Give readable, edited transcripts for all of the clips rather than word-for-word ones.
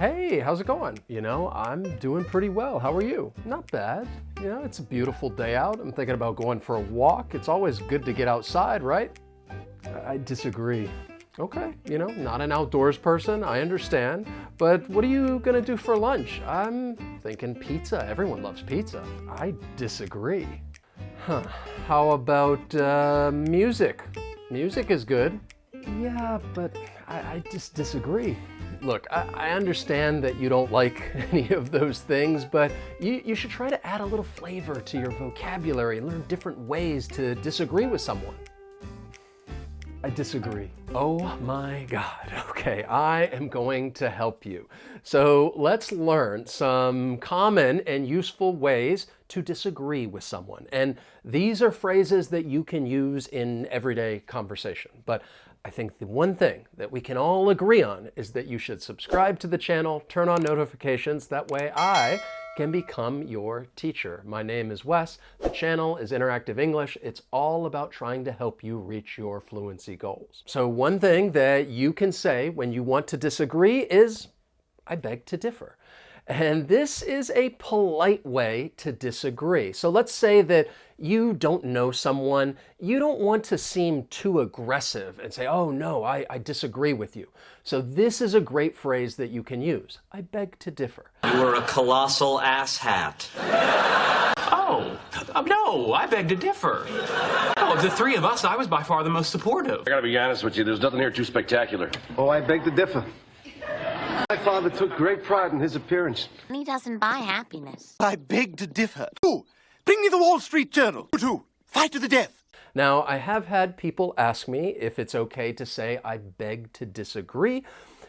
Hey, how's it going? I'm doing pretty well. How are you? Not bad. It's a beautiful day out. I'm thinking about going for a walk. It's always good to get outside, right? I disagree. Okay, not an outdoors person, I understand. But what are you gonna do for lunch? I'm thinking pizza. Everyone loves pizza. I disagree. How about music? Music is good. Yeah, but I just disagree. Look, I understand that you don't like any of those things, but you should try to add a little flavor to your vocabulary and learn different ways to disagree with someone. I disagree. Oh my God. Okay, I am going to help you. So let's learn some common and useful ways to disagree with someone. And these are phrases that you can use in everyday conversation. But I think the one thing that we can all agree on is that you should subscribe to the channel, turn on notifications. That way I can become your teacher. My name is Wes. The channel is Interactive English. It's all about trying to help you reach your fluency goals. So one thing that you can say when you want to disagree is, I beg to differ. And this is a polite way to disagree. So let's say that you don't know someone, you don't want to seem too aggressive and say, oh no, I disagree with you. So this is a great phrase that you can use. I beg to differ. You are a colossal asshat. Oh, no, I beg to differ. Oh, of the three of us, I was by far the most supportive. I gotta be honest with you, there's nothing here too spectacular. Oh, I beg to differ. My father took great pride in his appearance. He doesn't buy happiness. I beg to differ. You, bring me the Wall Street Journal. You two, fight to the death. Now, I have had people ask me if it's okay to say I beg to disagree,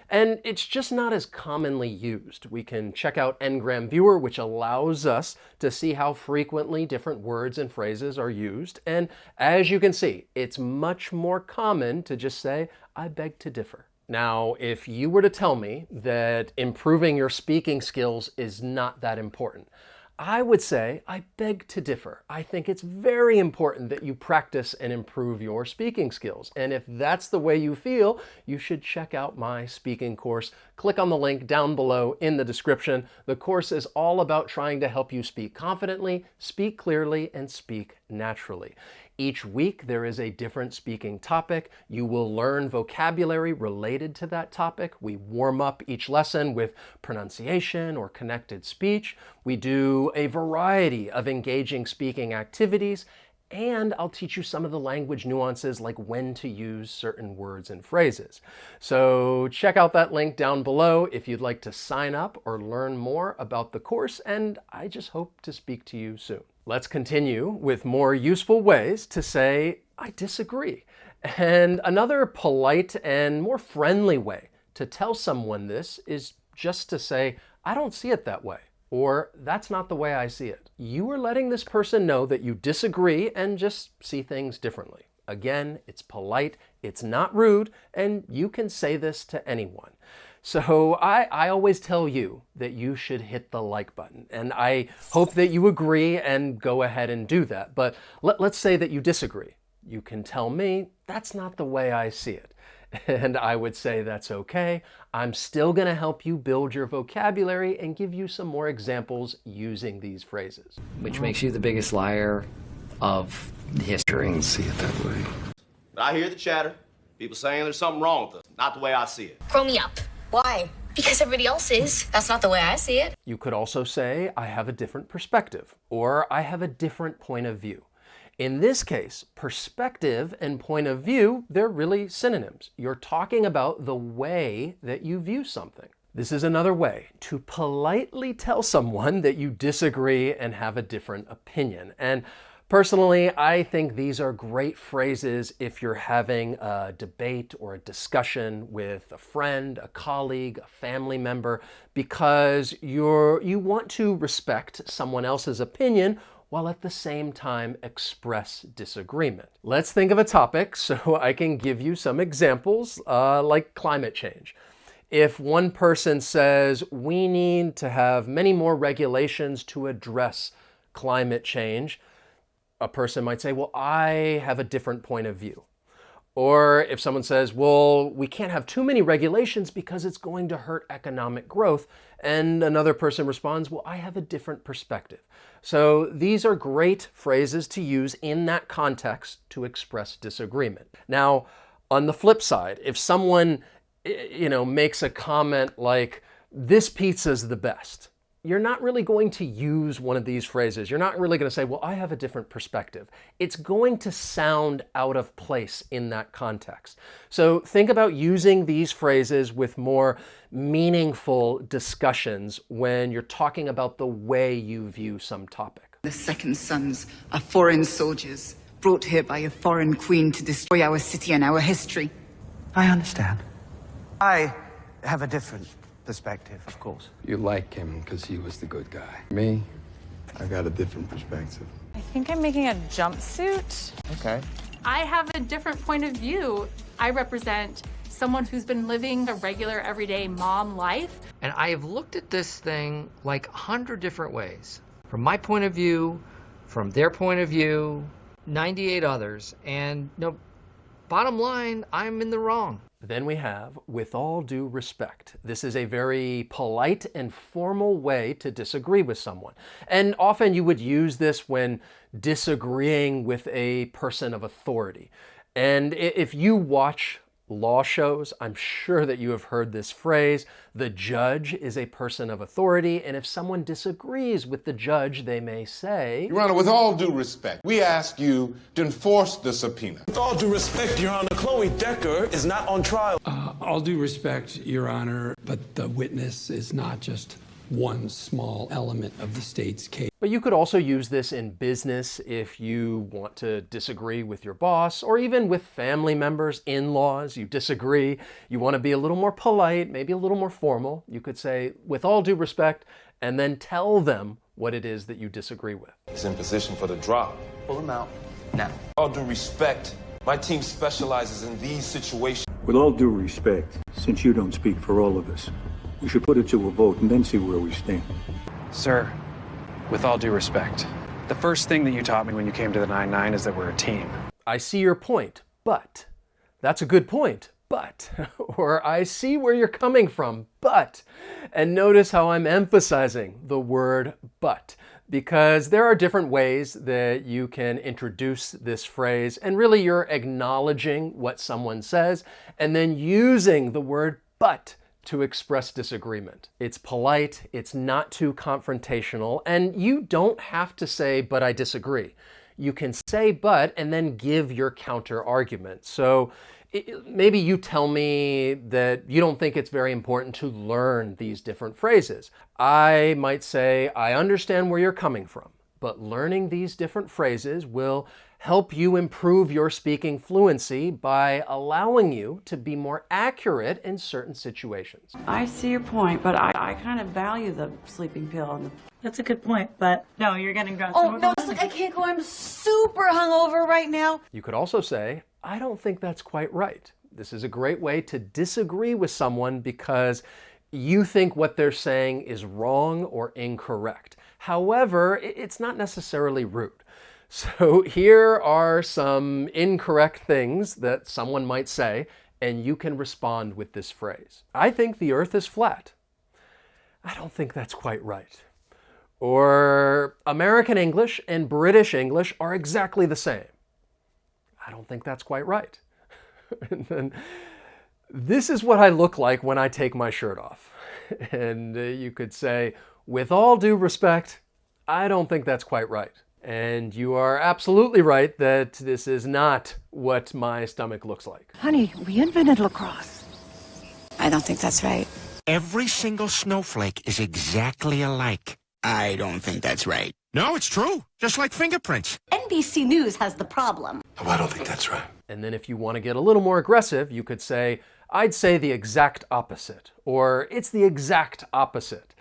and it's just not as commonly used. We can check out Ngram Viewer, which allows us to see how frequently different words and phrases are used. And as you can see, it's much more common to just say, I beg to differ. Now, if you were to tell me that improving your speaking skills is not that important, I would say, I beg to differ. I think it's very important that you practice and improve your speaking skills. And if that's the way you feel, you should check out my speaking course. Click on the link down below in the description. The course is all about trying to help you speak confidently, speak clearly, and speak naturally. Each week there is a different speaking topic. You will learn vocabulary related to that topic. We warm up each lesson with pronunciation or connected speech. We do a variety of engaging speaking activities, and I'll teach you some of the language nuances like when to use certain words and phrases. So check out that link down below if you'd like to sign up or learn more about the course, and I just hope to speak to you soon. Let's continue with more useful ways to say, I disagree. And another polite and more friendly way to tell someone this is just to say, I don't see it that way, or that's not the way I see it. You are letting this person know that you disagree and just see things differently. Again, it's polite, it's not rude, and you can say this to anyone. So I always tell you that you should hit the like button, and I hope that you agree and go ahead and do that. But let's say that you disagree. You can tell me that's not the way I see it. And I would say that's okay. I'm still going to help you build your vocabulary and give you some more examples using these phrases. Which makes you the biggest liar of history. See it that way. I hear the chatter. People saying there's something wrong with us. Not the way I see it. Grow me up. Why? Because everybody else is. That's not the way I see it. You could also say, I have a different perspective, or I have a different point of view. In this case, perspective and point of view, they're really synonyms. You're talking about the way that you view something. This is another way to politely tell someone that you disagree and have a different opinion. And personally, I think these are great phrases if you're having a debate or a discussion with a friend, a colleague, a family member, because you want to respect someone else's opinion while at the same time express disagreement. Let's think of a topic so I can give you some examples, like climate change. If one person says, we need to have many more regulations to address climate change, a person might say, well, I have a different point of view. Or if someone says, well, we can't have too many regulations because it's going to hurt economic growth. And another person responds, well, I have a different perspective. So these are great phrases to use in that context to express disagreement. Now, on the flip side, if someone, makes a comment like, this pizza's the best, you're not really going to use one of these phrases. You're not really going to say, well, I have a different perspective. It's going to sound out of place in that context. So think about using these phrases with more meaningful discussions when you're talking about the way you view some topic. The second sons are foreign soldiers brought here by a foreign queen to destroy our city and our history. I understand. I have a different perspective, of course. You like him because he was the good guy. Me, I got a different perspective. I think I'm making a jumpsuit. Okay. I have a different point of view. I represent someone who's been living a regular, everyday mom life. And I have looked at this thing like 100 different ways. From my point of view, from their point of view, 98 others, and bottom line, I'm in the wrong. Then we have, with all due respect. This is a very polite and formal way to disagree with someone. And often you would use this when disagreeing with a person of authority. And if you watch law shows, I'm sure that you have heard this phrase, the judge is a person of authority, and if someone disagrees with the judge, they may say, Your Honor, with all due respect, we ask you to enforce the subpoena. With all due respect, Your Honor, Chloe Decker is not on trial. All due respect, Your Honor, but the witness is not just one small element of the state's case. But you could also use this in business if you want to disagree with your boss, or even with family members, in-laws, you disagree, you want to be a little more polite, maybe a little more formal. You could say, with all due respect, and then tell them what it is that you disagree with. He's in position for the drop. Pull him out now. All due respect, my team specializes in these situations. With all due respect, since you don't speak for all of us, we should put it to a vote and then see where we stand. Sir, with all due respect, the first thing that you taught me when you came to the 9-9 is that we're a team. I see your point, but. That's a good point, but. Or I see where you're coming from, but. And notice how I'm emphasizing the word but, because there are different ways that you can introduce this phrase, and really you're acknowledging what someone says, and then using the word but to express disagreement. It's polite, it's not too confrontational, and you don't have to say, but I disagree. You can say but and then give your counter argument. So maybe you tell me that you don't think it's very important to learn these different phrases. I might say, I understand where you're coming from, but learning these different phrases will help you improve your speaking fluency by allowing you to be more accurate in certain situations. I see your point, but I kind of value the sleeping pill. That's a good point, but no, you're getting drunk. Oh, no, it's like I can't go. I'm super hungover right now. You could also say, I don't think that's quite right. This is a great way to disagree with someone because you think what they're saying is wrong or incorrect. However, it's not necessarily rude. So here are some incorrect things that someone might say, and you can respond with this phrase. I think the earth is flat. I don't think that's quite right. Or American English and British English are exactly the same. I don't think that's quite right. And then, this is what I look like when I take my shirt off. And you could say, with all due respect, I don't think that's quite right. And you are absolutely right that this is not what my stomach looks like. Honey, we invented lacrosse. I don't think that's right. Every single snowflake is exactly alike. I don't think that's right. No, it's true. Just like fingerprints. NBC News has the problem. Oh, I don't think that's right. And then if you want to get a little more aggressive, you could say, I'd say the exact opposite, or it's the exact opposite.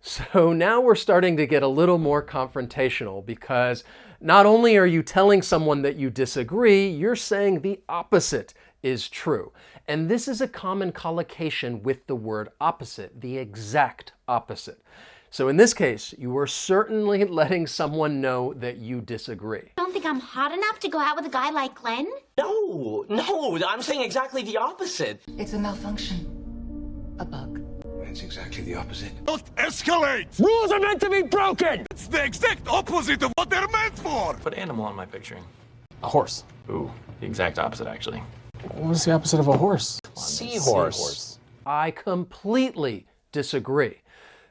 So now we're starting to get a little more confrontational because not only are you telling someone that you disagree, you're saying the opposite is true. And this is a common collocation with the word opposite, the exact opposite. So in this case, you are certainly letting someone know that you disagree. I don't don't think I'm hot enough to go out with a guy like Glenn? No, I'm saying exactly the opposite. It's a malfunction. A bug. That's exactly the opposite. Don't escalate! Rules are meant to be broken! It's the exact opposite of what they're meant for! What animal am I picturing? A horse. Ooh, the exact opposite, actually. What's the opposite of a horse? Seahorse. I completely disagree.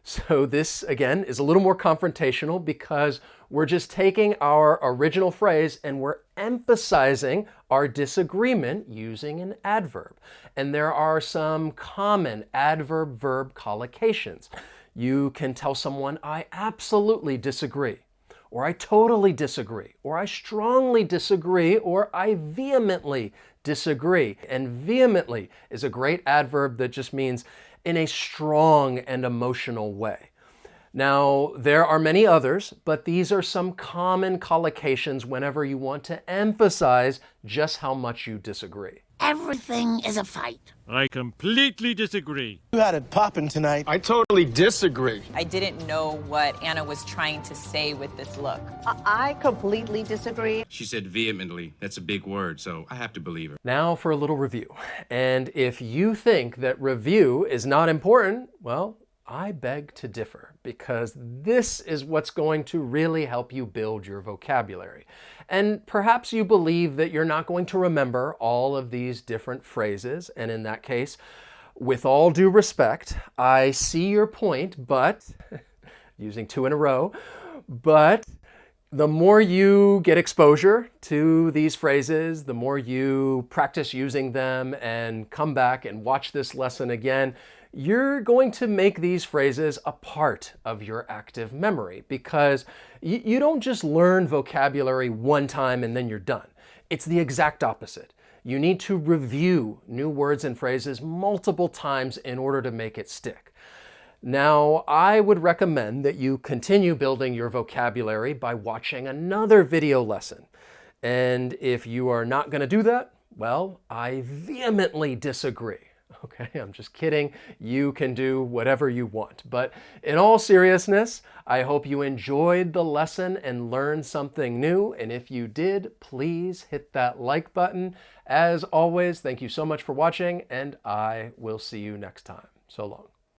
So this, again, is a little more confrontational because we're just taking our original phrase and we're emphasizing our disagreement using an adverb. And there are some common adverb-verb collocations. You can tell someone, I absolutely disagree, or I totally disagree, or I strongly disagree, or I vehemently disagree. And vehemently is a great adverb that just means in a strong and emotional way. Now, there are many others, but these are some common collocations whenever you want to emphasize just how much you disagree. Everything is a fight. I completely disagree. You had it popping tonight. I totally disagree. I didn't know what Anna was trying to say with this look. I completely disagree. She said vehemently. That's a big word, so I have to believe her. Now for a little review. And if you think that review is not important, well, I beg to differ, because this is what's going to really help you build your vocabulary. And perhaps you believe that you're not going to remember all of these different phrases, and in that case, with all due respect, I see your point, but, using two in a row, but the more you get exposure to these phrases, the more you practice using them and come back and watch this lesson again, you're going to make these phrases a part of your active memory, because you don't just learn vocabulary one time and then you're done. It's the exact opposite. You need to review new words and phrases multiple times in order to make it stick. Now, I would recommend that you continue building your vocabulary by watching another video lesson. And if you are not going to do that, well, I vehemently disagree. Okay, I'm just kidding. You can do whatever you want. But in all seriousness, I hope you enjoyed the lesson and learned something new. And if you did, please hit that like button. As always, thank you so much for watching, and I will see you next time. So long.